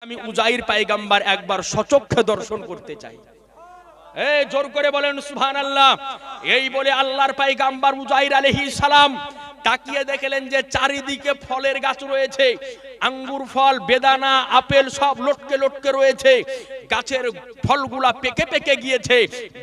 আমি উজাইর পয়গম্বর একবার সচক্ষে দর্শন করতে চাই। এই জোর করে বলেন সুবহানাল্লাহ। এই বলে আল্লাহর পয়গম্বর উজাইর আলাইহিস সালাম তাকিয়ে দেখলেন যে চারিদিকে ফলের গাছ রয়েছে, আঙ্গুর ফল, বেদানা, আপেল সব লটকে লটকে রয়েছে। গাছের ফলগুলা পেকে পেকে গিয়েছে,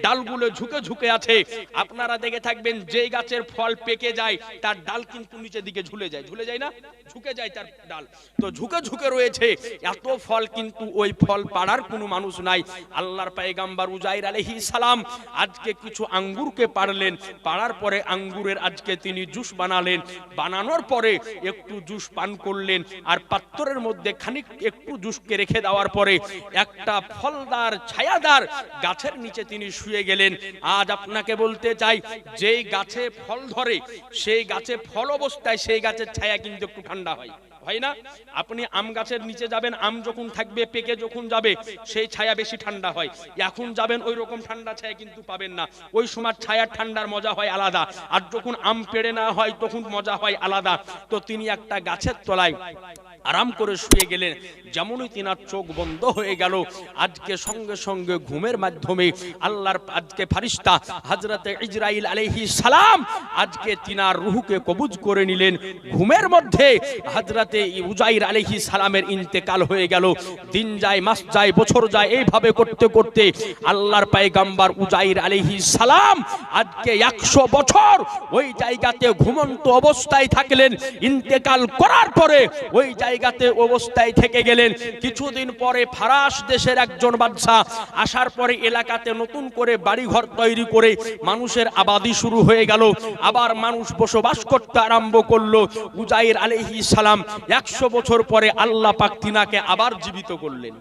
ডালগুলো ঝুঁকে ঝুঁকে আছে। আপনারা দেখে থাকবেন যে গাছের ফল পেকে যায় তার ডাল কিন্তু নিচের দিকে ঝুলে যায়, ঝুলে যায় না, ঝুঁকে যায় তার ডাল, তো ঝুঁকে ঝুঁকে রয়েছে। এত ফল কিন্তু ওই ফল পাড়ার কোনো মানুষ নাই। আল্লাহর পয়গম্বর উজাইর আলাইহিস সালাম আজকে কিছু আঙ্গুরকে পাড়লেন, পাড়ার পরে আঙ্গুরের আজকে তিনি জুস বানালেন, বানানোর পরে একটু জুস পান করলেন, আর পাত্রের মধ্যে খানিক একটু জুসকে রেখে দেওয়ার পরে একটা ফলদার ছায়াদার গাছের নিচে তিনি শুয়ে গেলেন। আজ আপনাকে বলতে চাই, যেই গাছে ফল ধরে সেই গাছে ফল অবস্থায় সেই গাছের ছায়া কিন্তু একটু ঠান্ডা হয়, হয় না? আপনি আম গাছের নিচে যাবেন, আম যখন থাকবে পেকে যখন যাবে সেই ছায়া বেশি ঠান্ডা হয়। এখন যাবেন ওই রকম ঠান্ডা ছায়া কিন্তু পাবেন না, ওই সময় ছায়া ঠান্ডার মজা হয় আলাদা, আর যখন আম পেড়ে না হয় তখন মজা হয় আলাদা। তো তিনি একটা গাছের তলায় আরাম করে শুয়ে গেলেন। যেমনই তিনার চোখ বন্ধ হয়ে গেল, আজকে সঙ্গে সঙ্গে ঘুমের মাধ্যমে আল্লাহর আজকে ফেরেশতা হযরতে ইসরাইল আলাইহিস সালাম আজকে তিনার রূহকে কবজ করে নিলেন। ঘুমের মধ্যে হযরতে উজাইর আলাইহিস সালামের ইন্তেকাল হয়ে গেল। দিন যায়, মাস যায়, বছর যায়, এইভাবে করতে করতে আল্লাহর পয়গম্বর উজাইর আলাইহিস সালাম আজকে 100 বছর ওই জায়গাতে ঘুমন্ত অবস্থায় থাকলেন। ইন্তেকাল করার পরে ওই জায়গাতে অবস্থায় থেকে গেলেন। কিছুদিন পরে ফারাস দেশের একজন বাদশা আসার পরে এলাকাতে নতুন করে বাড়িঘর তৈরি করে মানুষের আবাদি শুরু হয়ে গেল, আবার মানুষ বসবাস করতে আরম্ভ করলো। উজাইর আলাইহিস সালাম 100 বছর পরে আল্লাহ পাক তিনাকে আবার জীবিত করলেন।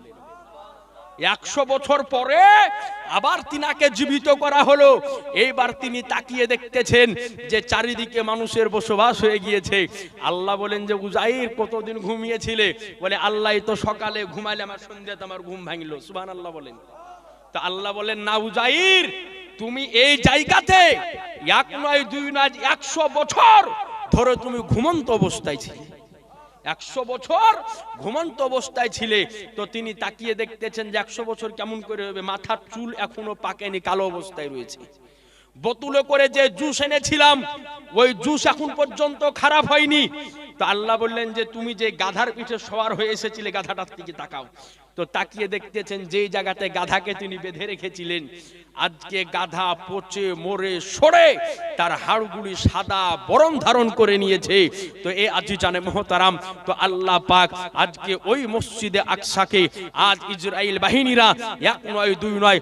100 বছর পরে আবার তিনাকে জীবিত করা হলো। এইবার তিনি তাকিয়ে দেখতেছেন যে চারিদিকে মানুষের বসবাস হয়ে গিয়েছে। আল্লাহ বলেন যে উজাইর কতদিন ঘুমিয়েছিলে? বলে আল্লাহ তো সকালে ঘুমাইলে আমার সন্ধ্যাতে আমার ঘুম ভাঙলো। সুবহানাল্লাহ বলেন। তো আল্লাহ বলেন না উজাইর, তুমি এই জায়গাতে এক নয় দুই নয় 100 বছর ধরে তুমি ঘুমন্ত অবস্থায় ছিলে, 100 বছর ঘুমন্ত অবস্থায় ছিলে। তো তিনি তাকিয়ে দেখতেছেন যে 100 বছর কেমন করে হবে, মাথার চুল এখনো পাকেনি, কালো অবস্থায় রয়েছে। বোতলে করে যে জুস এনেছিলাম ওই জুস এখন পর্যন্ত খারাপ হয়নি। তো আল্লাহ বললেন যে তুমি যে গাধার পিঠে সওয়ার হয়ে এসেছিলে গাধাটার দিকে তাকাও। তো তাকিয়ে দেখতেছেন যেই জায়গাতে গাধাকে তিনি বেঁধে রেখেছিলেন আজকে গাধা পচে মরে সরে তার হাড়গুলি সাদা বরণ ধারণ করে নিয়েছে। তো এই আজিজানে মুহতারাম, তো আল্লাহ পাক আজকে ওই মসজিদে আকসাকে আজ ইসরাইল বাহিনীরা এক নয় দুই নয়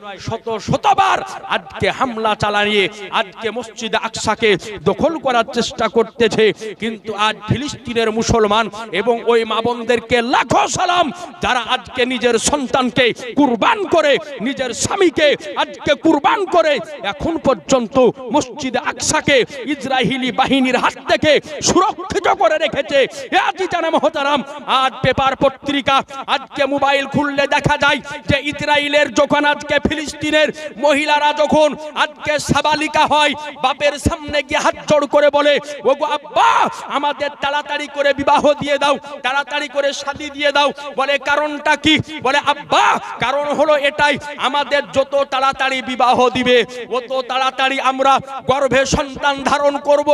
শতবার আজকে হামলা চালিয়ে আজকে মসজিদে আকসাকে দখল করার চেষ্টা করতেছে। কিন্তু আজ ফিলিস্তিনের মুসলমান এবং ওই মা বোনদেরকে লাখো সালাম যারা আজকে নিজের সন্তানকে কুরবান করে, নিজের স্বামীকে আজকে কুরবান করে এখন পর্যন্ত মসজিদে আকসাকে ইসরাইলি বাহিনীর হাত থেকে সুরক্ষিত করে রেখেছে। আজিজানে মুহতারাম, আজ পেপার পত্রিকা আজকে মোবাইল খুললে দেখা যায় যে ইসরাইলের যখন আজকে ফিলিস্তিনের মহিলারা যখন আজকে সাবালিকা হয় বাপের সামনে গিয়ে হাত জোড় করে বলে ওগো আব্বা আমাদের তাড়াতাড়ি করে বিবাহ দিয়ে দাও, তাড়াতাড়ি করে শাদী দিয়ে দাও। বলে কারণটা কি? বলে আব্বা কারণ হলো এটাই, আমাদের যত তাড়াতাড়ি বিবাহ দিবে অত তাড়াতাড়ি আমরা গর্ভে সন্তান ধারণ করব,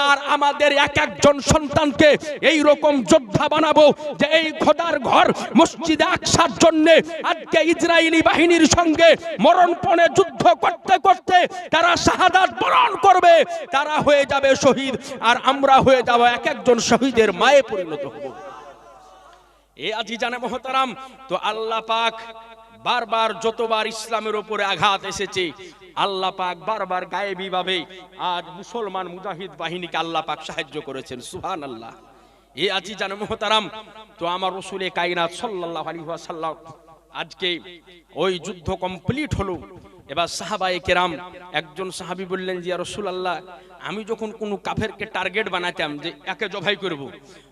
আর আমাদের এক একজন সন্তানকে এই রকম যোদ্ধা বানাবো যে এই খোদার ঘর মসজিদে আকসার জন্য আজকে ইসরাইলি বাহিনীর সঙ্গে মরণপণে যুদ্ধ করতে করতে তারা শাহাদাত বরণ করবে, তারা হয়ে যাবে শহীদ, আর আমরা হয়ে যাব এক একজন শহীদের মায়ে পরিণত হব। এ আজিজানে মুহতারাম, তো আল্লাহ পাক বারবার যতবার ইসলামের উপরে আঘাত এসেছে আল্লাহ পাক বারবার গায়েবী ভাবে আজ মুসলমান মুজাহিদ বাহিনীকে আল্লাহ পাক সাহায্য করেছেন। সুবহানাল্লাহ। এ আজিজানে মুহতারাম, তো আমার রাসূলে কায়নাত সাল্লাল্লাহু আলাইহি ওয়াসাল্লাম আজকে ওই যুদ্ধ কমপ্লিট হলো। এবার সাহাবায়ে কেরাম একজন সাহাবী বললেন যে ইয়া রাসূলুল্লাহ, আমি যখন কোনো কাফেরকে টার্গেট বানাতাম যে একে জবাই করব,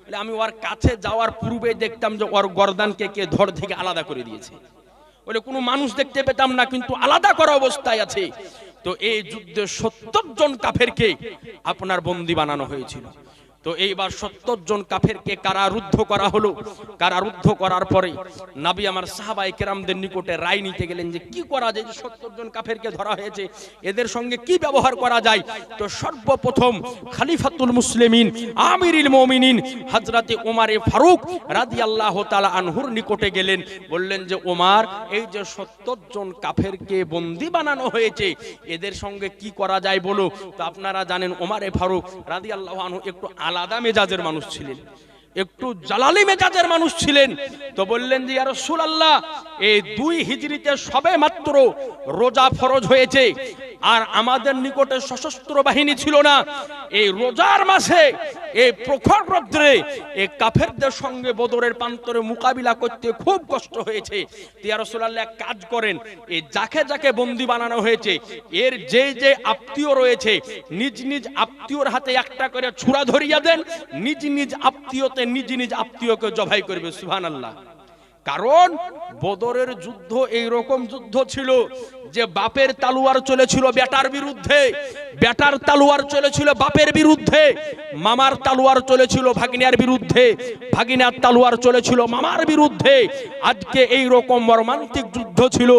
বলে আমি ওর কাছে যাওয়ার পূর্বে দেখতাম যে ওর গর্দানকে কে ধড় থেকে আলাদা করে দিয়েছে। বলে কোনো মানুষ দেখতে পেতাম না, কিন্তু আলাদা করা অবস্থায় আছে। তো এই যুদ্ধে 70 জন কাফেরকে আপনার বন্দী বানানো হয়েছিল। তো এইবার 70 জন কাফেরকে কারারুদ্ধ করা হলো। কারারুদ্ধ করার পরে নবী আমার সাহাবায়ে কেরামদের নিকটে রায় নিতে গেলেন যে কি করা যায়, যে 70 জন কাফেরকে ধরা হয়েছে, এদের সঙ্গে কি ব্যবহার করা যায়। তো সর্বপ্রথম খলিফাতুল মুসলিমিন আমিরুল মুমিনিন হযরতে ওমরে ফারুক রাদিয়াল্লাহু তাআলা আনহুর নিকটে গেলেন। বললেন যে ওমর, এই যে 70 জন কাফেরকে বন্দী বানানো হয়েছে, এদের সঙ্গে কি করা যায় বলো। তো আপনারা জানেন ওমরে ফারুক রাদিয়াল্লাহু আনহু একটু আলাদা মেজাজের মানুষ ছিলেন, একটু জালালি মেজাজের মানুষ ছিলেন। তো বললেন যে ইয়া রাসূলুল্লাহ, এই 2 হিজরিতে সবে মাত্র রোজা ফরজ হয়েছে, আর আমাদের নিকটে সশস্ত্র বাহিনী ছিল না। এই রোজার মাসে এই প্রখর রৌদ্রে এই কাফেরদের সঙ্গে বদরের প্রান্তরে মোকাবিলা করতে খুব কষ্ট হয়েছে। ইয়া রাসূলুল্লাহ, এক কাজ করেন, এই যাকে যাকে বন্দী বানানো হয়েছে এর যে যে আত্মীয় রয়েছে নিজ নিজ আত্মীয়র হাতে একটা করে ছুরা ধরিয়া দেন, নিজ নিজ আত্মীয়তে নিজ নিজ আত্মীয়কে জবাই করবে। সুবহানাল্লাহ। কারণ বদরের যুদ্ধ এই রকম যুদ্ধ ছিল যে বাপের তালুয়ার চলেছিল বেটার বিরুদ্ধে, বেটার তালুয়ার চলেছিল বাপের বিরুদ্ধে, মামার তালুয়ার চলেছিল ভাগিনার বিরুদ্ধে, ভাগিনার তালুয়ার চলেছিল মামার বিরুদ্ধে। আজকে এই রকম মর্মান্তিক যুদ্ধ ছিল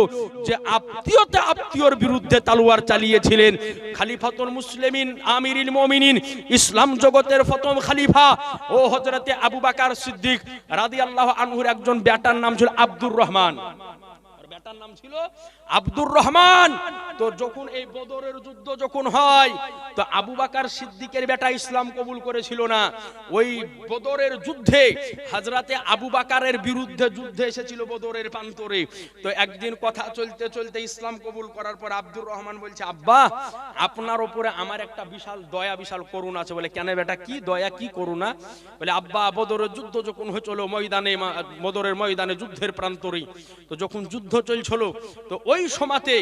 যে আত্মীয়তে আত্মীয়র বিরুদ্ধে তালুয়ার চালিয়েছিলেন খলিফাতুল মুসলিমিন আমিরুল মুমিনিন ইসলাম জগতের প্রথম খলিফা ও হযরতে আবু বকর সিদ্দিক রাদিয়াল্লাহু আনহুর একজন বেটার নাম ছিল আব্দুর রহমান। বেটার নাম ছিল আব্দুর রহমান। তো যখন এই বদরের যুদ্ধ যখন হয়, তো আবু বকর সিদ্দিকের বেটা ইসলাম কবুল করেছিল না। ওই বদরের যুদ্ধে হযরতে আবু বকরের বিরুদ্ধে যুদ্ধে এসেছিল বদরের প্রান্তরে। তো একদিন কথা চলতে চলতে ইসলাম কবুল করার পর আব্দুর রহমান বলছে, আব্বা, আপনার উপরে আমার একটা বিশাল দয়া, বিশাল করুণা আছে। বলে, কেন বেটা, কি দয়া, কি করুণা? বলে, আব্বা, বদরের যুদ্ধ যখন হয়েছিল ময়দানে, বদরের ময়দানে যুদ্ধের প্রান্তরে, তো যখন যুদ্ধ চলছিল, তো ওই সময়তে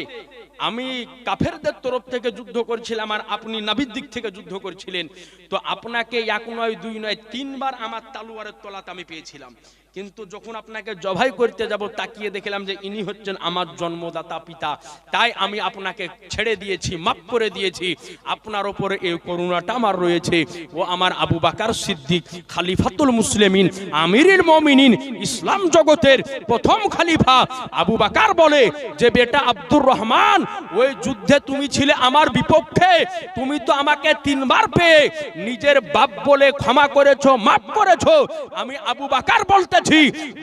আমি কাফেরদের তরফ থেকে যুদ্ধ করছিলাম আর আপনি নবীর দিক থেকে যুদ্ধ করছিলেন। তো আপনাকে 1 নয় 2 নয় 3 বার আমার তালুয়ারের তলাতে আমি পেয়েছিলাম, কিন্তু যখন আপনাকে জবাই করতে যাব তাকিয়ে দেখলাম যে ইনি হচ্ছেন আমার জন্মদাতা পিতা, তাই আমি আপনাকে ছেড়ে দিয়েছি, মাফ করে দিয়েছি। আপনার উপরে এই করুণাটা আমার রয়েছে। ও আমার আবু বকর সিদ্দিক খলিফাতুল মুসলিমিন আমিরুল মুমিনিন ইসলাম জগতের প্রথম খলিফা আবু বকর বলে যে বেটা আব্দুর রহমান, ওই যুদ্ধে তুমি ছিলে আমার বিপক্ষে, তুমি তো আমাকে 3 বার পেয়ে নিজের বাপ বলে ক্ষমা করেছো, মাফ করেছো। আমি আবু বকর বলতে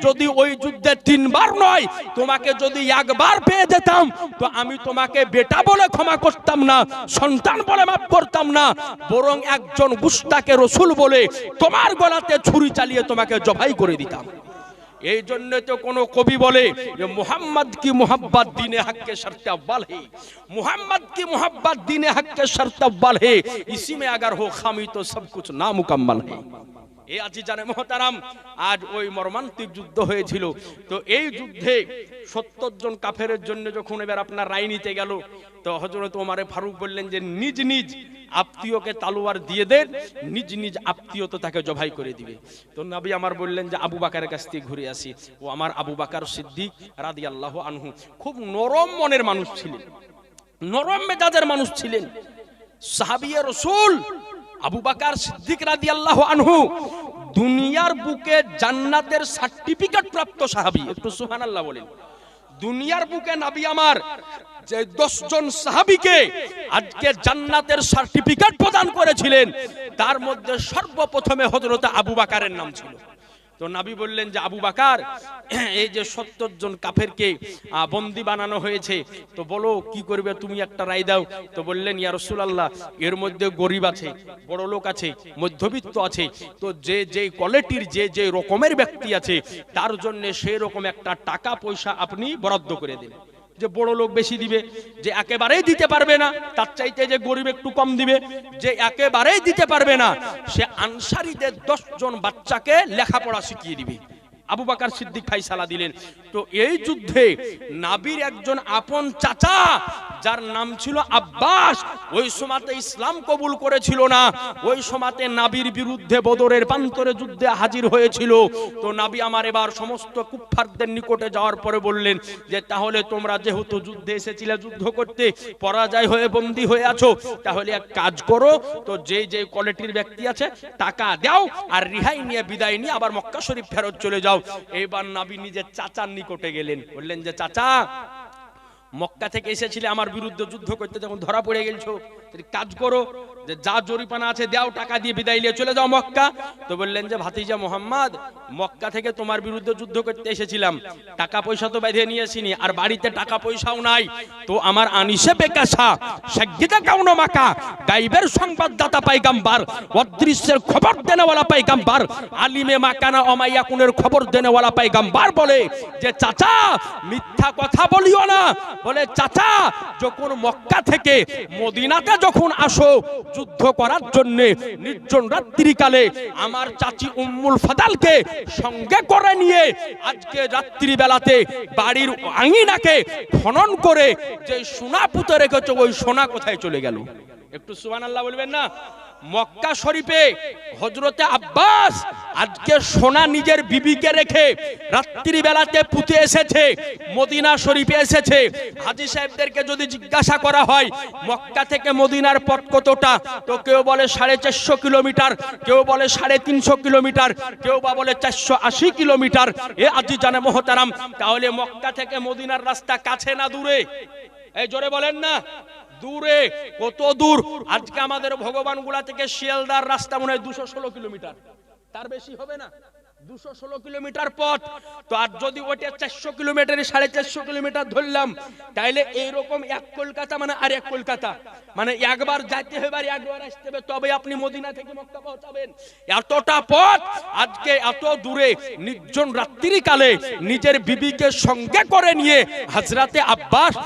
যদি ওই যুদ্ধে 3 বার নয়, তোমাকে যদি 1 বার পেয়ে যেতাম, তো আমি তোমাকে বেটা বলে ক্ষমা করতাম না, সন্তান বলে মাফ করতাম না, বরং একজন গুস্তাকে রসুল বলে তোমার গলাতে ছুরি চালিয়ে তোমাকে জবাই করে দিতাম। এই জন্য তো কোন কবি বলে যে মুহাম্মদ কি মোহাব্বত দিনে হক के शर्त अव्वल है, मुहम्मद की मोहब्बत दीन हक के शर्त अव्वल है, इसी में अगर हो खामी तो सब कुछ नामुकम्मल है। এই আজি জানে মোহতারাম, আজ ওই মর্মান্তিক যুদ্ধ হয়েছিল। তো এই যুদ্ধে 70 জন কাফেরের জন্য যখন এবার আপনার রায় নিতে গেল, তো হযরত ওমরে ফারুক বললেন যে নিজ নিজ আত্মীয়কে তালুয়ার দিয়ে দেন, নিজ নিজ আত্মীয় তো তাকে জবাই করে দিবে। তো নবী আমার বললেন যে আবু বকরের কাছ থেকে ঘুরে আসি। ও আমার আবু বকর সিদ্দিক রাদিয়াল্লাহু আনহু খুব নরম মনের মানুষ ছিলেন, নরম মেজাজের মানুষ ছিলেন। সাহাবীয়ে রাসূল আবু বকর সিদ্দিক রাদিয়াল্লাহু আনহু দুনিয়ার বুকে জান্নাতের সার্টিফিকেট প্রাপ্ত সাহাবী। একটু সুবহানাল্লাহ বলেন। দুনিয়ার বুকে নবী আমার যে 10 জন সাহাবীকে আজকে জান্নাতের সার্টিফিকেট প্রদান করেছিলেন, তার মধ্যে সর্বপ্রথমে হযরত আবু বকরের নাম ছিল। তো নবী বললেন যে আবু বকর, এই যে 70 জন কাফেরকে বন্দী বানানো হয়েছে, তো বলো কি করবে, তুমি একটা রায় দাও। তো বললেন ইয়া রাসূলুল্লাহ, এর মধ্যে গরিব আছে, বড় লোক আছে, মধ্যবিত্ত আছে, তো যে যে কোয়ালিটির যে যে রকমের ব্যক্তি আছে তার জন্য সেই রকম একটা টাকা পয়সা আপনি বরাদ্দ করে দেন। যে বড় লোক বেশি দিবে, যে একেবারেই দিতে পারবে না তার চাইতে যে গরিব একটু কম দিবে, যে একেবারেই দিতে পারবে না সে আনসারীদের 10 জন বাচ্চাকে লেখাপড়া শিখিয়ে দিবে। আবু বকর সিদ্দিক ফয়সালা দিলেন। তো এই যুদ্ধে নবীর একজন আপন চাচা যার নাম ছিল আব্বাস, ওই সময়তে ইসলাম কবুল করেছিল না। ওই সময়তে নবীর বিরুদ্ধে বদরের প্রান্তরে যুদ্ধে হাজির হয়েছিল। তো নবী আমার এবার সমস্ত কুফফারদের নিকটে যাওয়ার পরে বললেন যে তাহলে তোমরা যেহেতু যুদ্ধে এসেছিলে, যুদ্ধ করতে পরাজয় হয়ে বন্দী হয়ে আছো, তাহলে এক কাজ করো, তো যে যে কোয়ালিটির ব্যক্তি আছে টাকা দাও আর রিহাই নিয়ে বিদায় নিয়ে আবার মক্কা শরীফ ফেরত চলে যাও। এবার নবী নিজের চাচার নিকটে গেলেন, বললেন যে চাচা, মক্কা থেকে এসেছিলে আমার বিরুদ্ধে যুদ্ধ করতে, যখন ধরা পড়ে গেছো, কাজ করো, যে যা জরিপানা আছে দাও, টাকা দিয়ে বিদায় নিয়ে চলে যাও মক্কা। তো বললেন যে ভাতিজা মোহাম্মদ, মক্কা থেকে তোমার বিরুদ্ধে যুদ্ধ করতে এসেছিলাম, টাকা পয়সা তো বেঁধে নিয়ে আসিনি, আর বাড়িতে টাকা পয়সাও নাই, তো আমার আনিসে বেকাশা সাজ্ঞিদা কাউনো মাকা, গাইবের সংবাদদাতা পাইগাম্বার, অদৃশ্যের খবর দেনেওয়ালা পাইগাম্বার, আলিমে মাকানা অমাইয়াকুনের খবর দেনেওয়ালা পাইগাম্বার বলে যে চাচা মিথ্যা কথা বলিও না। বলে চাচা, যখন মক্কা থেকে মদিনাতে যখন আসো যুদ্ধ করার জন্য, নির্জন রাত্রিকালে আমার চাচি উম্মুল ফাদালকে সঙ্গে করে নিয়ে আজকে রাত্রি বেলাতে বাড়ির আঙিনাকে খনন করে যে সোনা পুঁতে রেখেছো, ওই সোনা কোথায় চলে গেল? একটু সুবহানাল্লাহ বলবেন না? মক্কা শরীফে হযরতে আব্বাস আজকে সোনা নিজের বিবিকে রেখে রাত্রি বেলাতে পুঁতে এসেছে, মদিনা শরীফে এসেছে। হাজী সাহেবদেরকে যদি জিজ্ঞাসা করা হয় মক্কা থেকে মদিনার পথ কতটা, তো কেউ বলে 450 কিলোমিটার, কেউ বলে 350 কিলোমিটার, কেউ বা বলে 480 কিলোমিটার। এ আজিজানে মুহতারাম, তাহলে মক্কা থেকে মদিনার রাস্তা কাছে না দূরে? এই জোরে বলেন না, দূরে। কত দূর? আজকে আমাদের ভগবানগুলা থেকে শিয়ালদার রাস্তা মনে হয় 216 কিলোমিটার, তার বেশি হবে না, 216 কিলোমিটার পথ। তো আর যদি ওটা 400 কিলোমিটারে 450 কিলোমিটার ধরলাম, তাইলে এইরকম এক কলকাতা মানে আর এক কলকাতা, মানে একবার যাইতে হবে আর একবার আসতে হবে, তবে আপনি মদিনা থেকে মক্কা পৌঁছাবেন। এতটা পথ আজকে এত দূরে নির্জন রাত্রিকালে নিজের বিবিকে সঙ্গে করে নিয়ে হযরতে আব্বাস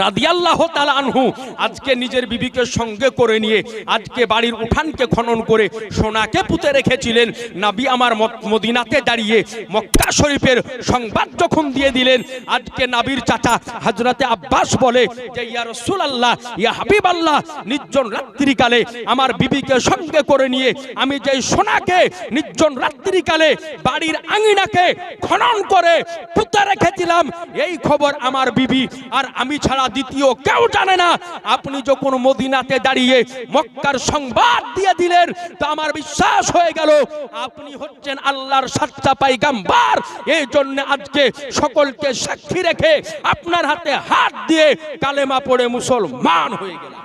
রাদিয়াল্লাহু তাআলা আনহু আজকে নিজের বিবিকে সঙ্গে করে নিয়ে আজকে বাড়ির উঠানকে খনন করে সোনাকে পুঁতে রেখেছিলেন। নবী আমার মদিনাতে দাঁড়িয়ে মক্কা শরীফের সংবাদ যখন দিয়ে দিলেন, আজকে নবীর চাচা হযরতে আব্বাস বলে যে ইয়া রাসূলুল্লাহ, ইয়া হাবিবাল্লাহ, নির্জন রাত্রিকালে আমার বিবিকে সঙ্গে করে নিয়ে আমি যে সোনাকে নির্জন রাত্রিকালে বাড়ির আঙিনাকে খনন করে পুঁতে রেখেছিলাম, এই খবর আমার বিবি আর আমি ছাড়া দ্বিতীয় কেউ জানে না। আপনি যখন মদিনাতে দাঁড়িয়ে মক্কার সংবাদ দিয়ে দিলেন, তো আমার বিশ্বাস হয়ে গেল আপনি হচ্ছেন আল্লাহর সচ্চা পয়গম্বর। এই জন্য আজকে সকলকে সাক্ষী রেখে আপনার হাতে হাত দিয়ে কালেমা পড়ে মুসলমান হয়ে গেলাম।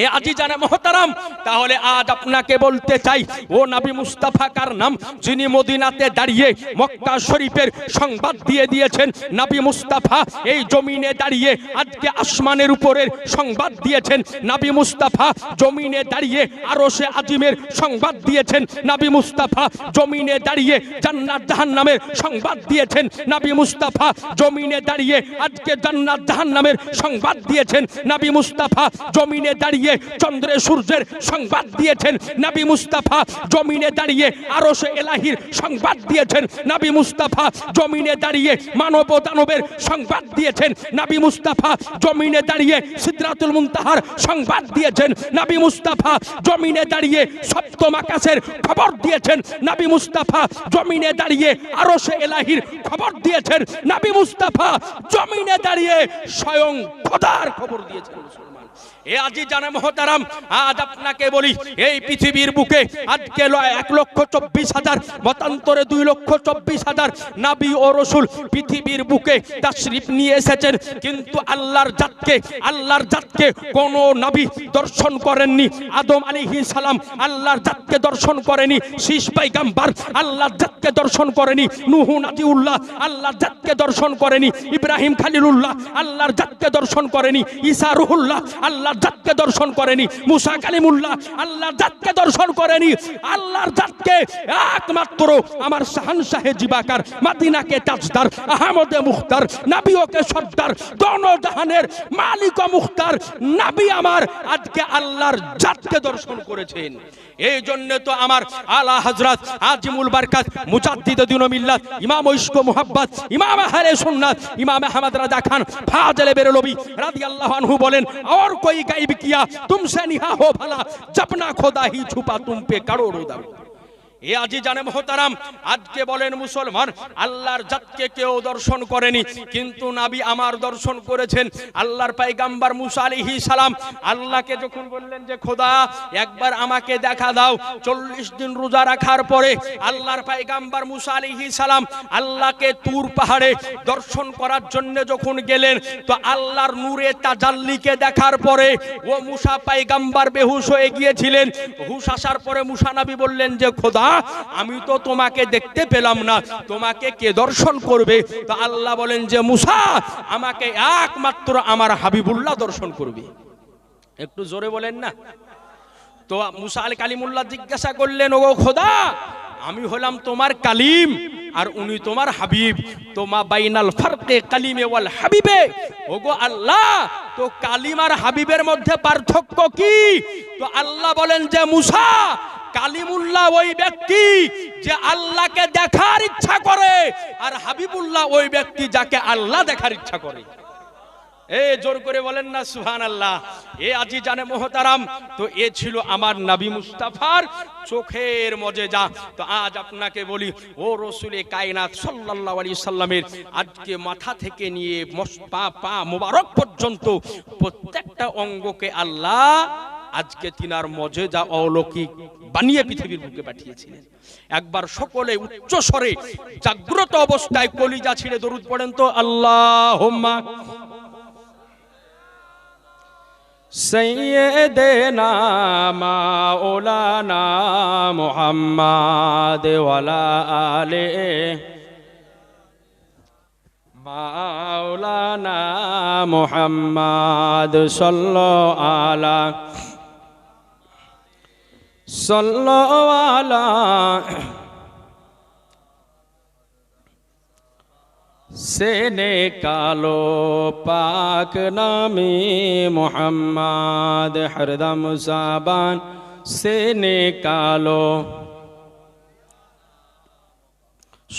এ আজিজানে মুহতারাম, তাহলে আজ আপনাকে বলতে চাই, ও নবী মুস্তাফা কার নাম, যিনি মদিনাতে দাঁড়িয়ে মক্কা শরীফের সংবাদ দিয়ে দিয়েছেন। নবী মুস্তাফা এই জমিনে দাঁড়িয়ে আজকে আসমানের উপরের সংবাদ দিয়েছেন। নবী মুস্তাফা জমিনে দাঁড়িয়ে আরশে আজিমের সংবাদ দিয়েছেন। নবী মুস্তাফা জমিনে দাঁড়িয়ে জান্নাত জাহান্নামের সংবাদ দিয়েছেন। নবী মুস্তাফা জমিনে দাঁড়িয়ে আজকে জান্নাত জাহান্নামের সংবাদ দিয়েছেন। নবী মুস্তাফা জমিনে দাঁড়িয়ে চন্দ্রের সূর্যের সংবাদ দিয়েছেন। নবী মুস্তাফা জমিনে দাঁড়িয়ে আরশে এলাহির সংবাদ দিয়েছেন। নবী মুস্তাফা জমিনে দাঁড়িয়ে মানব ও দানবের সংবাদ দিয়েছেন। নবী মুস্তাফা জমিনে দাঁড়িয়ে সিদরাতুল মুনতাহার সংবাদ দিয়েছেন। নবী মুস্তাফা জমিনে দাঁড়িয়ে সপ্তম আকাশের খবর দিয়েছেন। নবী মুস্তাফা জমিনে দাঁড়িয়ে আরশে এলাহির খবর দিয়েছেন। নবী মুস্তাফা জমিনে দাঁড়িয়ে স্বয়ং খোদার খবর দিয়েছেন। এ আজিজানে মুহতারাম, আজ আপনাকে বলি, এই পৃথিবীর বুকে আজকে 1,24,000 মতান্তরে 2,24,000 নবী ও রাসূল পৃথিবীর বুকে তাশরীফ নিয়ে এসেছেন, কিন্তু আল্লাহর জাতকে কোন নবী দর্শন করেননি। আদম আলাইহিস সালাম আল্লাহর জাতকে দর্শন করেনি। শীষ পয়গম্বর আল্লাহর জাতকে দর্শন করেনি। নূহ নাবিউল্লাহ আল্লাহর জাতকে দর্শন করেনি। ইব্রাহিম খলিলুল্লাহ আল্লাহর জাতকে দর্শন করেনি। ঈসা রূহুল্লাহ আল্লাহর জাতকে দর্শন করেনি। মুসা কালিমুল্লাহ আল্লাহর জাতকে দর্শন করেনি। আল্লাহর জাতকে একমাত্র আমার শাহনশাহে জিবাকার, মদিনাকে তাজদার, আহমদে মুখতার, নবীকে সর্দার, দোনো জাহানের মালিক ও মুখতার নবী আমার আজকে আল্লাহর জাতকে দর্শন করেছেন। এই জন্য তো আমার আলা হযরত আজিমুল বরকত মুজাদ্দিদ দ্বীন ও মিল্লাত ইমাম ইশক ও মুহাব্বত ইমাম আহলে সুন্নাত ইমাম আহমদ রাজা খান ফাজিল বেরলভী রাদিয়াল্লাহু আনহু বলেন, और कोई गायब किया तुमसे निहा हो भला जब ना खुदा ही छुपा तुम पे करोड़ों दाव। এ আজি জানে মোহতারাম, আজকে বলেন মুসলমান আল্লাহর জাতকে কেউ দর্শন করেনি, কিন্তু নবী আমার দর্শন করেছেন। আল্লাহর পয়গম্বর মুসা আলাইহিস সালাম আল্লাহকে যখন বললেন যে খোদা একবার আমাকে দেখা দাও, 40 দিন রোজা রাখার পরে আল্লাহর পয়গম্বর মুসা আলাইহিস সালাম আল্লাহকে তুর পাহাড়ে দর্শন করার জন্য যখন গেলেন, তো আল্লাহর নূরে তাজাল্লিকে দেখার পরে ও মুসা পয়গম্বর বেহুশ হয়ে গিয়েছিলেন। হুশ আসার পরে মুসা নবী বললেন যে খোদা আমি তো তোমাকে দেখতে পেলাম না, তোমাকে কে দর্শন করবে? তো আল্লাহ বলেন যে মুসা আমাকে একমাত্র আমার হাবিবুল্লাহ দর্শন করবে। একটু জোরে বলেন না। তো মুসা আল কালিমুল্লাহ জিজ্ঞাসা করলেন, ওগো খোদা আমি হলাম তোমার কালিম আর উনি তোমার হাবিব, তো মা বাইনাল ফারকে কালিমে ওয়াল হাবিবে, ওগো আল্লাহ তো কালিম আর হাবিবের মধ্যে পার্থক্য কি? তো আল্লাহ বলেন যে মুসা কালিমুল্লাহ ওই ব্যক্তি যে আল্লাহকে দেখার ইচ্ছা করে, আর হাবিবুল্লাহ ওই ব্যক্তি যাকে আল্লাহ দেখার ইচ্ছা করে। এ জোর করে বলেন না সুবহানাল্লাহ। এ আজি জানে মোহতারাম, তো এ ছিল আমার নবী মুস্তাফার চোখের মজেজা। তো আজ আপনাকে বলি ও রাসূলে কায়নাত সাল্লাল্লাহু আলাইহি সাল্লামের আজকে মাথা থেকে নিয়ে পা মোবারক পর্যন্ত প্রত্যেকটা অঙ্গকে আল্লাহ আজকে তিনার মজেজা অলৌকিক বানিয়ে পৃথিবীর বুকে পাঠিয়েছিলেন। একবার সকলে উচ্চ স্বরে জাগ্রত অবস্থায় কলিজা ছিঁড়ে দরুদ পড়েন তো আল্লাহুম্মা সাইয়্যিদিনা মাওলানা মুহাম্মাদ ওয়ালা আলে মাওলানা মুহাম্মাদ সাল্লাল্লাহু আলা সেনে কালো পাক নামে মোহাম্মদ হরদম সাবান সেনে কালো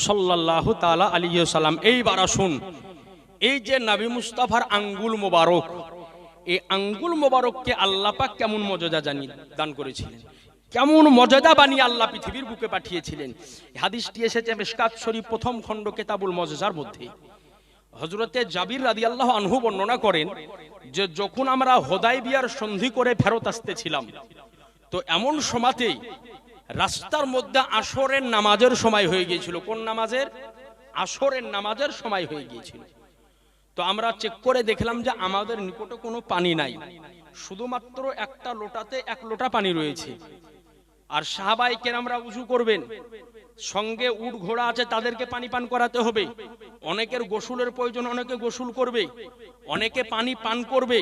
সাল্লাল্লাহু তাআলা আলাইহি ওয়াসাল্লাম। এইবার আসুন, এই যে নবী মুস্তাফার আঙ্গুল মোবারক, এই আঙ্গুল মোবারককে আল্লাহ পাক কেমন মর্যাদা দান করেছিলেন, কেমন মর্যাদা বানিয়ে আল্লাহ পৃথিবীর বুকে পাঠিয়েছিলেন। হাদিসটি এসেছে মিশকাত শরীফ প্রথম খণ্ড কিতাবুল মুআজিজার মধ্যে। হযরতে জাবির রাদিয়াল্লাহু আনহু বর্ণনা করেন যে যখন আমরা হুদায়বিয়ার সন্ধি করে ফেরত আসতেছিলাম, তো এমন সময়তে রাস্তার মধ্যে আসরের নামাজের সময় হয়ে গিয়েছিল। কোন নামাজের? আসরের নামাজের সময় হয়ে গিয়েছিল। তো আমরা চেক করে দেখলাম যে আমাদের নিকটে কোনো পানি নাই, শুধুমাত্র একটা লোটাতে 1 লোটা পানি রয়েছে। আর সাহাবায়ে কেরামরা ওযু করবেন, সঙ্গে উট ঘোড়া আছে, তাদেরকে পানি পান করাতে হবে। অনেকের গোসলের প্রয়োজন, অনেকে গোসল করবে, অনেকে পানি পান করবে।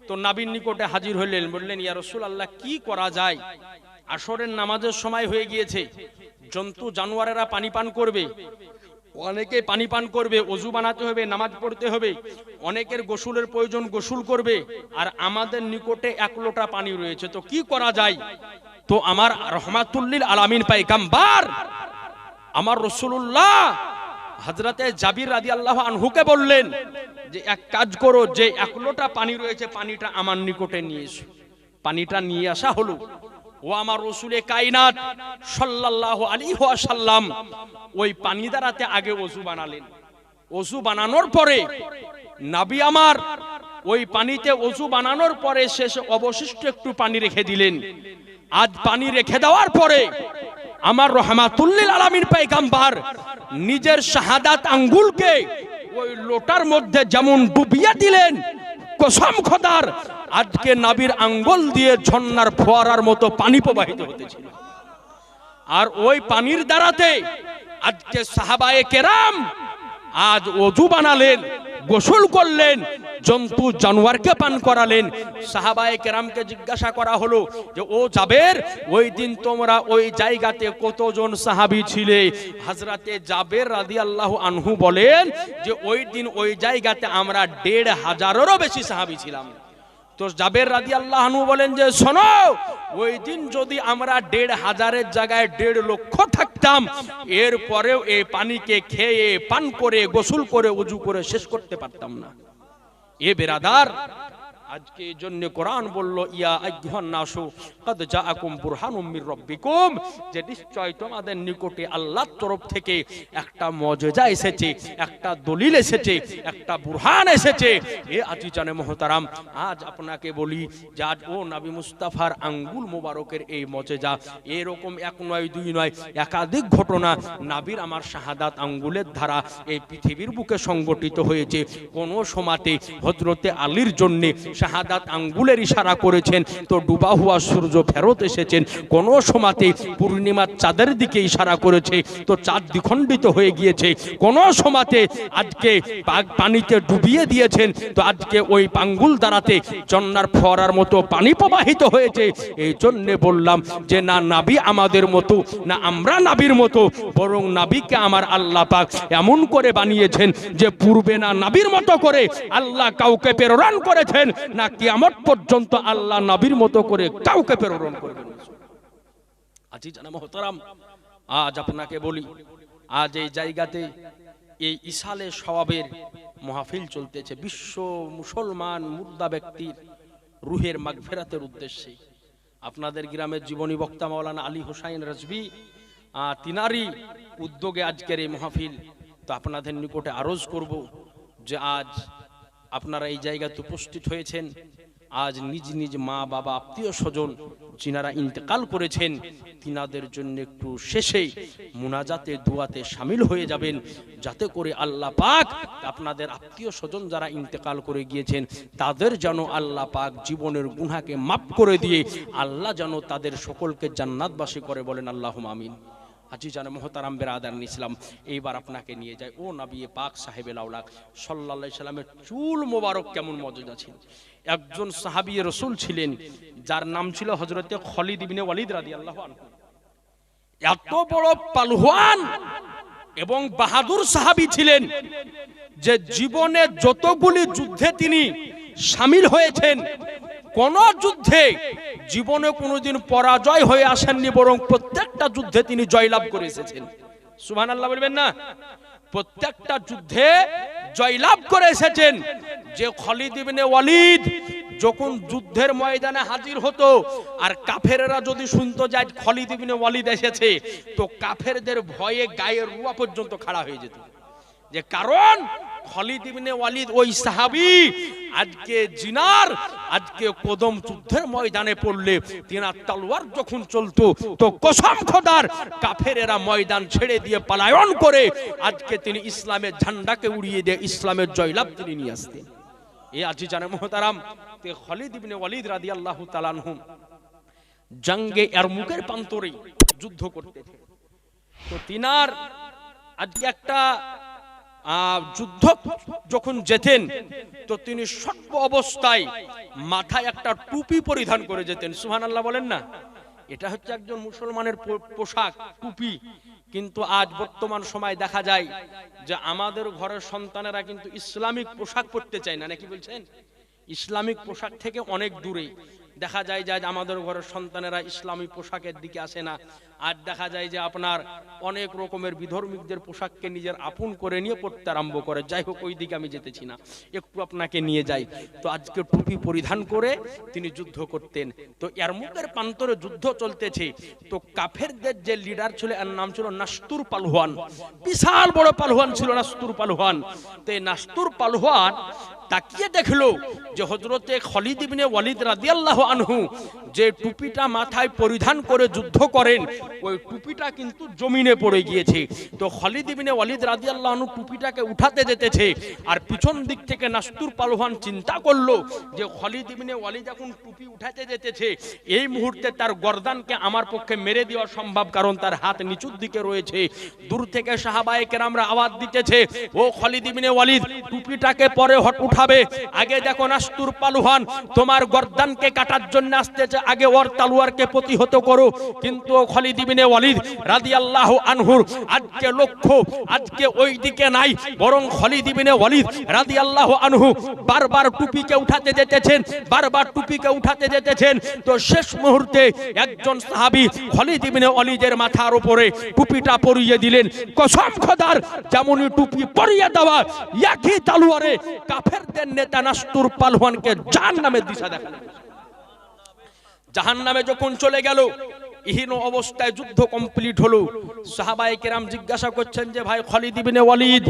তো নবীর নিকটে হাজির হলেন, বললেন ইয়া রাসূলুল্লাহ কি করা যায়? আসরের নামাজের সময় হয়ে গিয়েছে, জন্তু জানোয়ারেরা পানি পান করবে, অনেকে পানি পান করবে, ওযু বানাতে হবে, নামাজ পড়তে হবে, অনেকের গোসলের প্রয়োজন, গোসল করবে, আর আমাদের নিকটে 1 লোটা পানি রয়েছে, তো কি করা যায়? তো আমার রহমাতুল্লিল আলামিন পয়গম্বর আমার রাসূলুল্লাহ হযরতে জাবির রাদিয়াল্লাহু আনহুকে বললেন যে এক কাজ করো, যে 1 লোটা পানি রয়েছে পানিটা আমার নিকটে নিয়ে এসো। পানিটা নিয়ে আসা হলো। ও আমার রাসূলে কায়নাত সাল্লাল্লাহু আলাইহি ওয়াসাল্লাম ওই পানি দ্বারাতে আগে ওযু বানালেন। ওযু বানানোর পরে নবী আমার ওই পানিতে ওযু বানানোর পরে শেষে অবশিষ্ট একটু পানি রেখে দিলেন। আজ পানি রেখে দেওয়ার পরে আমার রহমাতুল্লিল আলামিন পয়গম্বর নিজের শাহাদাত আঙ্গুলকে ওই লোটার মধ্যে যেমন ডুবিয়ে দিলেন, কসম খোদার আজকে নবীর আঙ্গুল দিয়ে ঝর্ণার ফোয়ারার মতো পানি প্রবাহিত হতেছিল। আর ওই পানির দ্বারাতে আজকে সাহাবায়ে কেরাম আজ ওযু বানালেন, গোসল করলেন, জন্তু জানোয়ারকে পান করালেন। সাহাবায়ে কেরামকে জিজ্ঞাসা করা হলো যে ও জাবের, ওই দিন তোমরা ওই জায়গাতে কতজন সাহাবী ছিলে? হযরতে জাবের রাদিয়াল্লাহু আনহু বলেন যে ওই দিন ওই জায়গাতে আমরা 1500-এরও বেশি সাহাবী ছিলাম। তো জাবের রাদিয়াল্লাহু আনহু বলেন যে শোনো, ওই দিন যদি আমরা ১৫০০-এর জায়গায় ১.৫ লক্ষ থাকতাম, এরপরেও এই পানিকে খেয়ে পান করে গোসল করে ওযু করে শেষ করতে পারতাম না। এ বেরাদার, আজকে এই জন্য কোরআন বলল ইয়া আইয়ুহান নাসু কাদ জাআকুম বুরহানুম মির রাব্বিকুম, যে নিশ্চয় তোমাদের নিকটে আল্লাহর তরফ থেকে একটা মুজিজা এসেছে, একটা দলিল এসেছে, একটা বুরহান এসেছে। এ আজিজানে মুহতারাম, আজ আপনাকে বলি যে আজ ও নবী মুস্তাফার আঙ্গুল মোবারকের এই মুজিজা, এরকম এক নয় দুই নয় একাধিক ঘটনা নবীর আমার শাহাদাত আঙ্গুলের ধারা এই পৃথিবীর বুকে সংগঠিত হয়েছে। কোন সময়তে হযরতে আলীর জন্য শাহাদাত আঙ্গুলের ইশারা করেছেন তো ডুবা হওয়া সূর্য ফেরত এসেছেন, কোন সময়তে পূর্ণিমার চাঁদের দিকে ইশারা করেছে তো চাঁদ দ্বিখণ্ডিত হয়ে গিয়েছে, কোন সময়তে আজকে পানিতে ডুবিয়ে দিয়েছেন তো আজকে ওই আঙ্গুল দ্বারাতে জন্নার ফোয়ারার মতো পানি প্রবাহিত হয়েছে। এই জন্য বললাম যে না নবী আমাদের মতো, না আমরা নবীর মতো, বরং নবীকে আমার আল্লাহ পাক এমন করে বানিয়েছেন যে পূর্বে না নবীর মতো করে আল্লাহ কাউকে প্রেরণ করেছেন, না কিয়ামত পর্যন্ত আল্লাহ নবীর মতো করে কাউকে প্রেরণ করবেন। আজিজানা মুহতারাম, আজ আপনাকে বলি, আজ এই জায়গাতে এই ইসালে সওয়াবের মাহফিল চলতেছে বিশ্ব মুসলমান মুর্দা ব্যক্তির রুহের মাগফিরাতের উদ্দেশ্যে। আপনাদের গ্রামের জীবনী বক্তা মাওলানা আলী হোসাইন রাজভী তিনারি উদ্যোগে আজকের এই মাহফিল। তো আপনাদের নিকটে আরজ করব যে আজ আপনারা এই জায়গাতে উপস্থিত হয়েছেন, আজ নিজ নিজ মা বাবা আত্মীয় স্বজন যিনারা ইন্তেকাল করেছেন তিনাদের জন্য একটু শেষে মুনাজাতে দুয়াতে শামিল হয়ে যাবেন, যাতে করে আল্লাহ পাক আপনাদের আত্মীয় স্বজন যারা ইন্তেকাল করে গিয়েছেন তাদের যেন আল্লাহ পাক জীবনের গুনাহকে মাফ করে দিয়ে আল্লাহ যেন তাদের সকলকে জান্নাতবাসী করে, বলেন আল্লাহুম্মা আমিন। আজিজানে মুহতারাম বেরাদারান ইসলাম, এইবার আপনাকে নিয়ে যায় ও নবী পাক সাহেবেল আওলাদ সাল্লাল্লাহু আলাইহি সাল্লামের চুল মোবারক কেমন মজুদ ছিল। একজন সাহাবী রাসূল ছিলেন যার নাম ছিল হযরতে খালিদ ইবনে ওয়ালিদ রাদিয়াল্লাহু আনহু। এত বড় পালওয়ান এবং বাহাদুর সাহাবী ছিলেন যে জীবনে যতগুলি যুদ্ধে তিনি শামিল হয়েছেন, কোন যুদ্ধে জীবনে কোনোদিন পরাজয় হয়ে আসেননি, বরং প্রত্যেকটা যুদ্ধে তিনি জয়লাভ করে এসেছেন। সুবহানাল্লাহ বলবেন না? প্রত্যেকটা যুদ্ধে জয়লাভ করে এসেছেন। যে খালিদ ইবনে ওয়ালিদ যখন যুদ্ধের ময়দানে হাজির হতো আর কাফেররা যদি শুনতো যে আজ খালিদ ইবনে ওয়ালিদ এসেছে, তো কাফেরদের ভয়ে গায়ের রুয়া পর্যন্ত খাড়া হয়ে যেত। যে কারণ খালিদ ইবনে ওয়ালিদ ওই সাহাবী আজকে জিনার আজকে কদম যুদ্ধের ময়দানে পড়লে তিনার তলোয়ার যখন চলতো তো কসম খোদার কাফেরেরা ময়দান ছেড়ে দিয়ে পলায়ন করে আজকে তিনি ইসলামের ঝান্ডাকে উড়িয়ে দিয়ে ইসলামের জয়লাভ তিনি নিয়ে আসতেন। এই আজিজানে মুহতারাম, তে খালিদ ইবনে ওয়ালিদ রাদিয়াল্লাহু তাআলা আনহু জঙ্গে ইয়ারমুকের প্রান্তরে যুদ্ধ করতেন। তো তিনার আজকে একটা যুদ্ধ যখন যেতেন তো তিনি সর্ব অবস্থায় মাথায় একটা টুপি পরিধান করে যেতেন। সুবহানাল্লাহ বলেন না? এটা হচ্ছে একজন মুসলমানের পোশাক, টুপি। কিন্তু আজ বর্তমান সময় দেখা যায় যে আমাদের ঘরের সন্তানেরা কিন্তু ইসলামিক পোশাক পরতে চায় না, নাকি বলছেন? ইসলামিক পোশাক থেকে অনেক দূরে দেখা যায় যে আমাদের ঘরের সন্তানেরা ইসলামী পোশাকের দিকে আসে না। আর দেখা যায় যে আপনার অনেক রকমের বিধর্মীদের পোশাককে নিজের আপন করে নিয়ে পড়তে আরম্ভ করে। যাই হোক, ওই দিকে আমি যেতেছি না, একটু আপনাকে নিয়ে যাই। তো আজকে টুপি পরিধান করে তিনি যুদ্ধ করতেন। তো ইয়ারমুকের প্রান্তরে যুদ্ধ চলতেছে। তো কাফেরদের যে লিডার ছিল এর নাম ছিল নাস্তুর পালওয়ান। বিশাল বড় পালওয়ান ছিল নাস্তুর পালওয়ান। তো এই নাস্তুর পালওয়ান তাকিয়ে দেখলো যে হযরতে খালিদ ইবনে ওয়ালিদ রাদিয়াল্লাহু আনহু যে টুপিটা মাথায় পরিধান করে যুদ্ধ করেন ওই টুপিটা কিন্তু জমিনে পড়ে গিয়েছে। তো খালিদ ইবনে ওয়ালিদ রাদিয়াল্লাহু আনহু টুপিটাকে উঠাতে যেতেছে আর পিছন দিক থেকে নাস্তুর পালওয়ান চিন্তা করলো যে খালিদ ইবনে ওয়ালিদ এখন টুপি উঠাতে যেতেছে, এই মুহূর্তে তার গর্দানকে আমার পক্ষে মেরে দেওয়া সম্ভব, কারণ তার হাত নিচুর দিকে রয়েছে। দূর থেকে সাহাবায়ে কেরামরা আওয়াজ দিতেছে, ও খালিদ ইবনে ওয়ালিদ টুপিটাকে পরে উঠাবে, আগে দেখো নাস্তুর পালুহান তোমার গর্দানকে কাটার জন্য আসতেছে, আগে ওর তালুয়ারকে প্রতিহত করো। কিন্তু খালিদ ইবনে ওয়ালিদ রাদিয়াল্লাহু আনহুর আজকে লক্ষ্য আজকে ওই দিকে নাই, বরং খালিদ ইবনে ওয়ালিদ রাদিয়াল্লাহু আনহু বারবার টুপিকে উঠাতে যেতেছেন, বারবার টুপিকে উঠাতে যেতেছেন। তো শেষ মুহূর্তে একজন সাহাবী খালিদ ইবনে ওয়ালিদের মাথার উপরে টুপিটা পরিয়ে দিলেন। কসম খোদার, যেমনই টুপি পরিয়ে দেওয়া একই তালুয়ারে কাফেরদের নেতা নাস্তুর পালওয়ানকে জাহান্নামের দিশা দেখালেন। জাহান্নামে যখন চলে গেল, ইহীন অবস্থায় যুদ্ধ কমপ্লিট হলো। সাহাবায়ে কেরাম জিজ্ঞাসা করছেন যে ভাই খালিদ ইবনে ওয়ালিদ,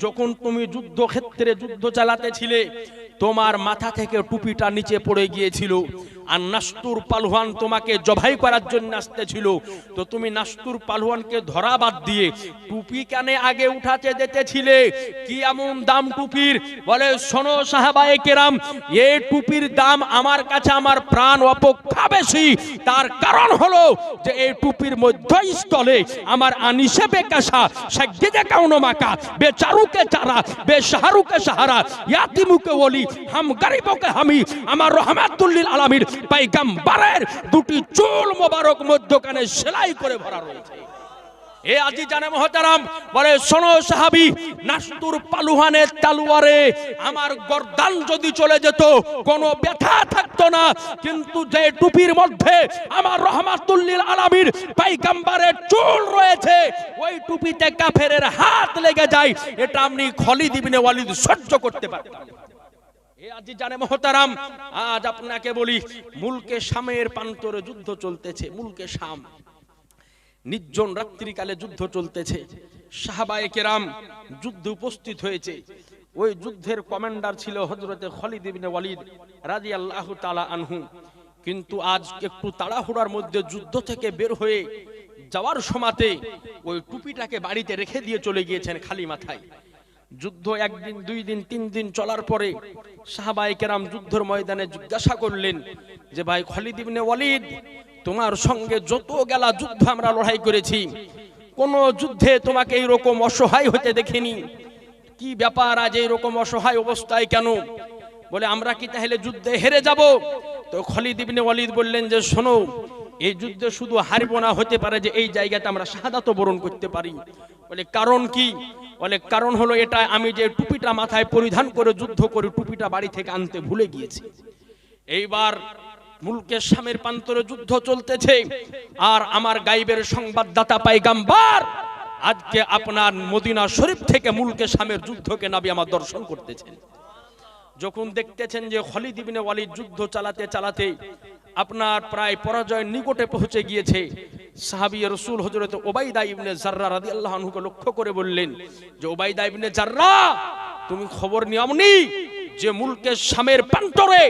যখন তুমি যুদ্ধ ক্ষেত্রে যুদ্ধ চালাতেছিলে তোমার মাথা থেকে টুপিটা নিচে পড়ে গিয়েছিল, আর নাস্তুর পালওয়ান তোমাকে জবাই করার জন্য আসতেছিল, তো তুমি নাস্তুর পালওয়ানকে ধরা বাদ দিয়ে টুপি কানে আগে উঠাতে যেতেছিলে, কি এমন দাম টুপির? বলে শোনো সাহাবায়ে কেরাম, এই টুপির দাম আমার কাছে আমার প্রাণ অপেক্ষা বেশি। তার কারণ হলো যে এই টুপির মধ্যস্থলে আমার আনিসে বেকাশা সাজ্জিদে কাউনো মাকা বেচারুকে চারা বেশাহরুকে সাহারা ইয়াতিমুকে ওলি হাম গরিবকে হামি, আমার রহমাতুল লিল আলামিন পয়গম্বরের দুটি চুল মোবারক মধ্যখানে সেলাই করে ভরা রয়েছে। এ আজি জানে মুহতারাম, বলে শোনো সাহাবী, নাস্তুর পালুহানের তালুয়ারে আমার গর্দান যদি চলে যেত কোনো ব্যথা থাকতো না, কিন্তু যে টুপির মধ্যে আমার রহমাতুল লিল আলামিন পয়গম্বরের চুল রয়েছে, ওই টুপিতে কাফেরের হাত লেগে যায়, এটা আপনি খালিদ ইবনে ওয়ালিদ সহ্য করতে পারতেন। আজি জানে মুহতারাম, আজ আপনাকে বলি, মুলকে শামের প্রান্তরে যুদ্ধ চলতেছে। মুলকে শাম নির্জন রাত্রিকালে যুদ্ধ চলতেছে। সাহাবায়ে কেরাম যুদ্ধে উপস্থিত হয়েছে। ওই যুদ্ধের কমান্ডার ছিল হযরতে খালিদ ইবনে ওয়ালিদ রাদিয়াল্লাহু তাআলা আনহু। কিন্তু আজ একটু তাড়াহুড়ার মধ্যে যুদ্ধ থেকে বের হয়ে যাওয়ার সময়তে ওই টুপিটাকে বাড়িতে রেখে দিয়ে চলে গিয়েছেন খালি মাথায়। যুদ্ধ একদিন দুই দিন তিন দিন চলার পরে সাহাবায়ে কেরাম যুদ্ধের ময়দানে জিজ্ঞাসা করলেন যে ভাই খালিদ ইবনে ওয়ালিদ, তোমার সঙ্গে যত গেলা যুদ্ধ আমরা লড়াই করেছি, কোন যুদ্ধে তোমাকে এইরকম অসহায় হতে দেখিনি, কি ব্যাপার আজ এইরকম অসহায় অবস্থায় কেন? বলে আমরা কি তাহলে যুদ্ধে হেরে যাব? তো খালিদ ইবনে ওয়ালিদ বললেন যে শোনো, এই যুদ্ধে শুধু হারব না, হতে পারে যে এই জায়গাতে আমরা শাহাদাত বরণ করতে পারি। বলে কারণ কি? বলে কারণ হলো এটা, আমি যে টুপিটা মাথায় পরিধান করে যুদ্ধ করি, টুপিটা বাড়ি থেকে আনতে ভুলে গিয়েছি। এইবার মুলকে শামের প্রান্তরে যুদ্ধ চলতেছে, আর আমার গায়বের সংবাদদাতা পয়গম্বর আজকে আপনার মদিনা শরীফ থেকে মুলকে শামের যুদ্ধকে নবী আমার দর্শন করতেছেন। যখন দেখতেছেন যে খালিদ ইবনে ওয়ালিদ যুদ্ধ চালাতে চালাতে আপনার প্রায় পরাজয়ের নিকটে পৌঁছে গিয়েছে, সাহাবী রাসূল হযরত উবাইদা ইবনে জাররা রাদিয়াল্লাহু আনহুকে লক্ষ্য করে বললেন যে উবাইদা ইবনে জাররা, তুমি খবর নিয়ামনি যে মুলকে শামের প্রান্তরে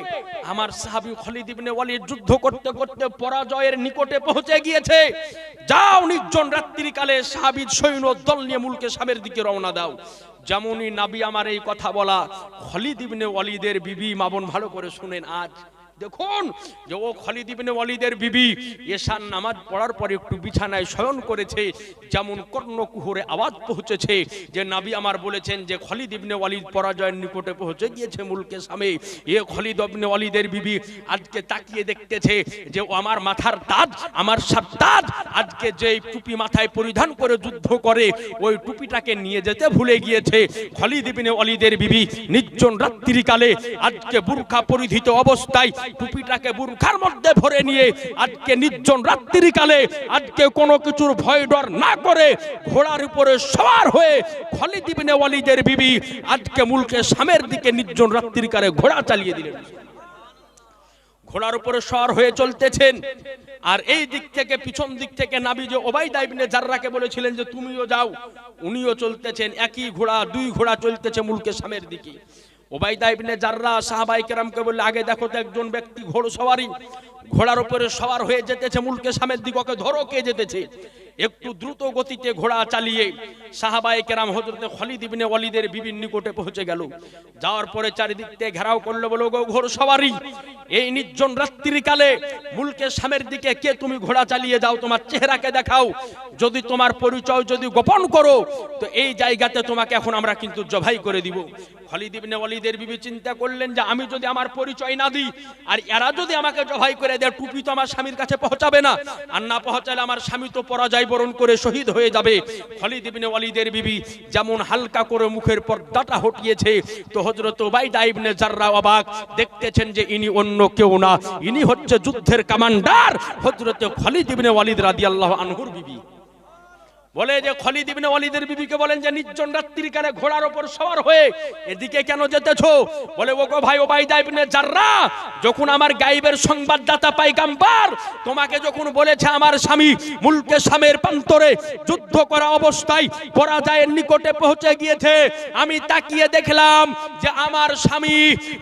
আমার সাহাবী খালিদ ইবনে ওয়ালিদ যুদ্ধ করতে করতে পরাজয়ের নিকটে পৌঁছে গিয়েছে। যাও নির্জন রাত্রিকালে সাহাবীর সৈন্য দল নিয়ে মুলকে শামের দিকে রওনা দাও। যেমনই নবী আমার এই কথা বলা, খালিদ ইবনে ওয়ালিদের বিবি, মা বোন ভালো করে শুনেন, আজ দেখুন যে ও খালিদ ইবনে ওয়ালিদের বিবি এশার নামাজ পড়ার পরে একটু বিছানায় শয়ন করেছে, যেমন কর্ণকুহরে আওয়াজ পৌঁছেছে যে নবী আমার বলেছেন যে খালিদ ইবনে ওয়ালিদ পরাজয়ের নিকটে পৌঁছে গিয়েছে মুলকে শামে। এ খালিদ ইবনে ওয়ালিদের বিবি আজকে তাকিয়ে দেখতেছে যে ও আমার মাথার তাজ, আমার সাদ্দাদ আজকে যে টুপি মাথায় পরিধান করে যুদ্ধ করে, ওই টুপিটাকে নিয়ে যেতে ভুলে গিয়েছে। খালিদ ইবনে ওয়ালিদের বিবি নির্জন রাত্রিকালে আজকে বুরকা পরিহিত অবস্থায় টুপিটাকে বুরখার মধ্যে ভরে নিয়ে আজকে নির্জন রাত্রিকালে আজকে কোনো কিছুর ভয় ডর না করে ঘোড়ার উপরে সওয়ার হয়ে খালিদ ইবনে ওয়ালিদের বিবি আজকে মুলকে শামের দিকে নির্জন রাত্রিকালে ঘোড়া চালিয়ে দিলেন। ঘোড়ার উপরে সওয়ার হয়ে চলতেছেন, আর এই দিক থেকে পিছন দিক থেকে নবী যে উবাইদা ইবনে জাররাকে বলেছিলেন যে তুমিও যাও, উনিও চলতেছেন। একই ঘোড়া, দুই ঘোড়া চলতেছে মুলকে শামের দিকে। উবাইদা ইবনে জাররা সাহাবায়ে কেরামকে বললে আগে দেখো তো একজন ব্যক্তি ঘোড়সওয়ারি ঘোড়ার উপরে সওয়ার হয়ে যেতেছে মুলকে শামের দিকে, ওকে ধরো, কে যেতেছে। একটু দ্রুত গতিতে ঘোড়া চালিয়ে সাহাবায়ে কেরাম হযরতে খালিদ ইবনে ওয়ালিদের বিবির নিকটে পৌঁছে গেল। যাওয়ার পরে চারিদিক থেকে ঘেরাও করলো, বলো গো ঘোড়সওয়ারি, এই নির্জন রাত্রিকালে মুলকে শামের দিকে কে তুমি ঘোড়া চালিয়ে যাও, তোমার চেহারাকে দেখাও, যদি তোমার পরিচয় যদি গোপন করো তো এই জায়গাতে তোমাকে এখন আমরা কিন্তু জবাই করে দিব। খালিদ ইবনে ওয়ালিদের বিবি চিন্তা করলেন যে আমি যদি আমার পরিচয় না দিই আর এরা যদি আমাকে জবাই করে দেয়, টুপি তো আমার স্বামীর কাছে পৌঁছাবে না, আর না পৌঁছালে আমার স্বামী তো পরাজয় বরণ করে শহীদ হয়ে যাবে। খালিদ ইবনে ওয়ালিদের বিবি যেমন হালকা করে মুখের পর্দাটা হটিয়েছে, তো হযরত উবাইদা ইবনে জাররা অবাক, দেখতেছেন যে ইনি অন্য কেউ না, ইনি হচ্ছে যুদ্ধের কমান্ডার হযরত খালিদ ইবনে ওয়ালিদ রাদিয়াল্লাহু আনহুর বিবি। বলে যে খালিদ ইবনে ওয়ালিদের বিবিকে বলেন যে নির্জন রাত্রির কালে ঘোড়ার উপর সওয়ার হয়ে এদিকে কেন যেতেছো? বলে ওগো ভাই উবাইদা ইবনে জাররা, যখন আমার গায়েবের সংবাদদাতা পয়গম্বর তোমাকে যখন বলেছে আমার স্বামী মুলকে শামের প্রান্তরে যুদ্ধ করা অবস্থায় পরাজয়ের নিকটে পৌঁছে গিয়েছে, আমি তাকিয়ে দেখলাম যে আমার স্বামী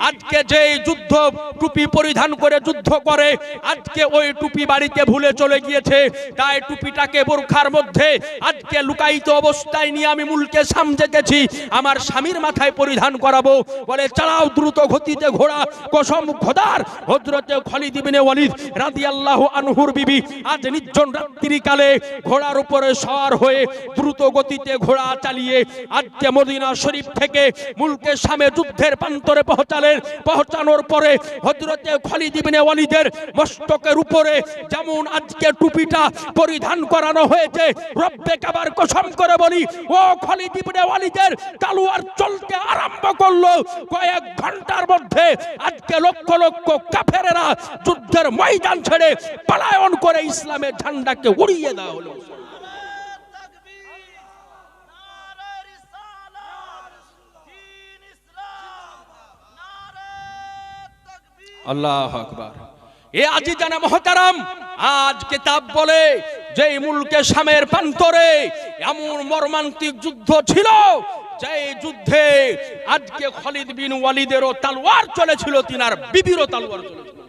আজকে যে যুদ্ধ টুপি পরিধান করে যুদ্ধ করে, আজকে ওই টুপি বাড়িতে ভুলে চলে গিয়েছে, তাই টুপিটাকে বোরখার মধ্যে আজকে লুকায়িত অবস্থায় নিয়ে আমি মুলকে শাম যেতেছি, আমার স্বামীর মাথায় পরিধান করাবো। বলে চালাও দ্রুত গতিতে ঘোড়া। কসম খোদার, হযরত খালিদ ইবনে ওয়ালিদ রাদিয়াল্লাহু আনহুর বিবি আজ নির্জন রাত্রি কালে ঘোড়ার উপরে সওয়ার হয়ে দ্রুত গতিতে ঘোড়া চালিয়ে আজকে মদিনা শরীফ থেকে মুলকে শামে যুদ্ধের প্রান্তরে পৌঁছানোর পরে হযরত খালিদ ইবনে ওয়ালিদের মস্তকের উপরে যেমন আজকে টুপিটা পরিধান করানো হয়েছে, রব্বে কাবার কসম করে বলি ও খালিদ ইবনে ওয়ালিদের তলোয়ার চলতে আরম্ভ করলো। কয়েক ঘন্টার মধ্যে আজকে লক্ষ লক্ষ কাফেরেরা যুদ্ধের ময়দান ছেড়ে পলায়ন করে ইসলামের ঝান্ডাকে উড়িয়ে দেওয়া হলো। আল্লাহু আকবার। এ আজিজানে মুহতারাম, আজ কিতাব বলে যে মুলকে শামের প্রান্তরে এমন মর্মান্তিক যুদ্ধ ছিল, যে যুদ্ধে আজকে খালিদ বিন ওয়ালিদেরও তলোয়ার চলেছিল, তিনার বিবিরও তলোয়ার চলেছিল।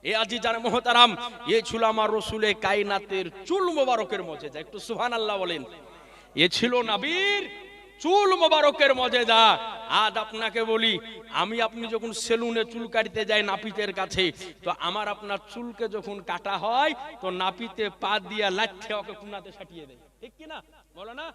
এ আজিজানে মুহতারাম, এ ছিল আমার রাসূলে কায়নাতের চুল মোবারকের মজেজা। একটু সুবহানাল্লাহ বলেন। এ ছিল নবীর চুল মোবারকের মজেজা। আজ আপনাকে বলি, আপনি যখন সেলুনে চুল কাটতে যাই নাপিতের কাছে, তো আমার আপনার চুলকে যখন কাটা হয় তো নাপিতে পা দিয়া লাঠি ওকে কুনাতে ছাটিয়ে দেয়, ঠিক কি না? বলো না,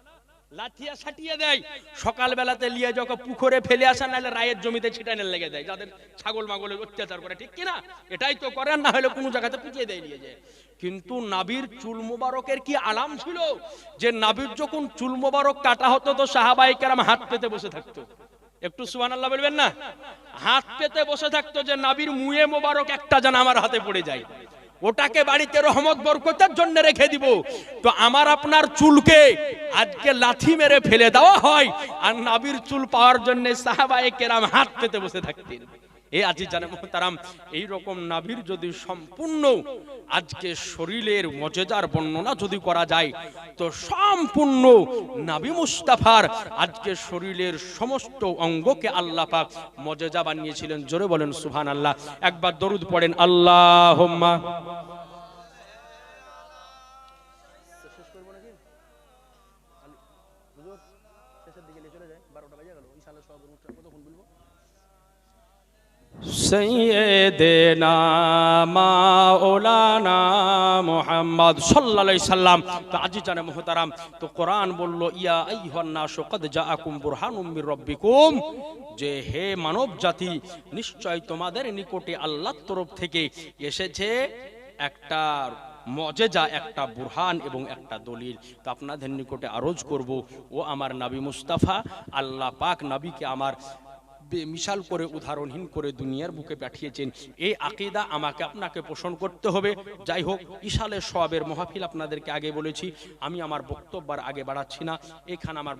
লাঠিয়া ছাটিয়ে দেয়। সকাল বেলাতে লিয়ে যখন পুকুরে ফেলে আসা, নাহলে রায়ের জমিতে ছিটানে লেগে যায়, যাদের ছাগল মাগলের অত্যাচার করে, ঠিক কি না? এটাই তো করেন, না হলে কোনো জায়গাতে পিটিয়ে দেয় নিয়ে যায়। কিন্তু নাবির চুল মোবারকের কি আলাম ছিল, যে নাবির যখন চুল মোবারক কাটা হতো তো সাহাবায়ে কেরাম হাত পেতে বসে থাকতো। একটু সুবহানাল্লাহ বলবেন না? হাত পেতে বসে থাকতো যে নাবির মুয়ে মোবারক একটা যেন আমার হাতে পড়ে যায়, ওটাকে বাড়িতে রহমত বরকতের জন্য রেখে দিব। তো আমার আপনার চুলকে আজকে লাথি মেরে ফেলে দেওয়া হয়, আর নাবির চুল পাওয়ার জন্য সাহাবায়ে কেরাম হাত পেতে বসে থাকতেন। এই আজিজানে মুহতারাম, এই রকম নাবির যদি সম্পূর্ণ আজকে শরীরের মজেদার বর্ণনা যদি করা যায়, তো সম্পূর্ণ নবী মুস্তাফার আজকে শরীরের সমস্ত অঙ্গকে আল্লাহ পাক মজেজা বানিয়েছিলেন। জোরে বলেন সুবহানাল্লাহ। একবার দরুদ পড়েন, আল্লাহুম্মা। সাইয়্যিদিনা মাওলানা মুহাম্মদ সাল্লাল্লাহু আলাইহি সাল্লাম। তো আজিজানে মুহতারাম, তো কোরআন বলল ইয়া আইয়ুহান নাসু ক্বাদ জাআকুম বুরহানুম মির রাব্বিকুম, যে হে মানব জাতি, নিশ্চয় তোমাদের নিকটে আল্লাহর তরফ থেকে এসেছে একটা মজেজা, একটা বুরহান এবং একটা দলিল। তো আপনাদের নিকটে আরজ করব, ও আমার নবী মুস্তাফা, আল্লাহ পাক নবীকে আমার বেমিসাল করে উদাহরণহীন করে দুনিয়ার বুকে পাঠিয়েছেন। এই আকীদা আমাকে আপনাকে পোষণ করতে হবে। যাই হোক, ইশালে সওয়াবের মাহফিল আপনাদেরকে আগে বলেছি, আমি আমার বক্তব্য আগে বাড়াচ্ছি না, এখানে আমার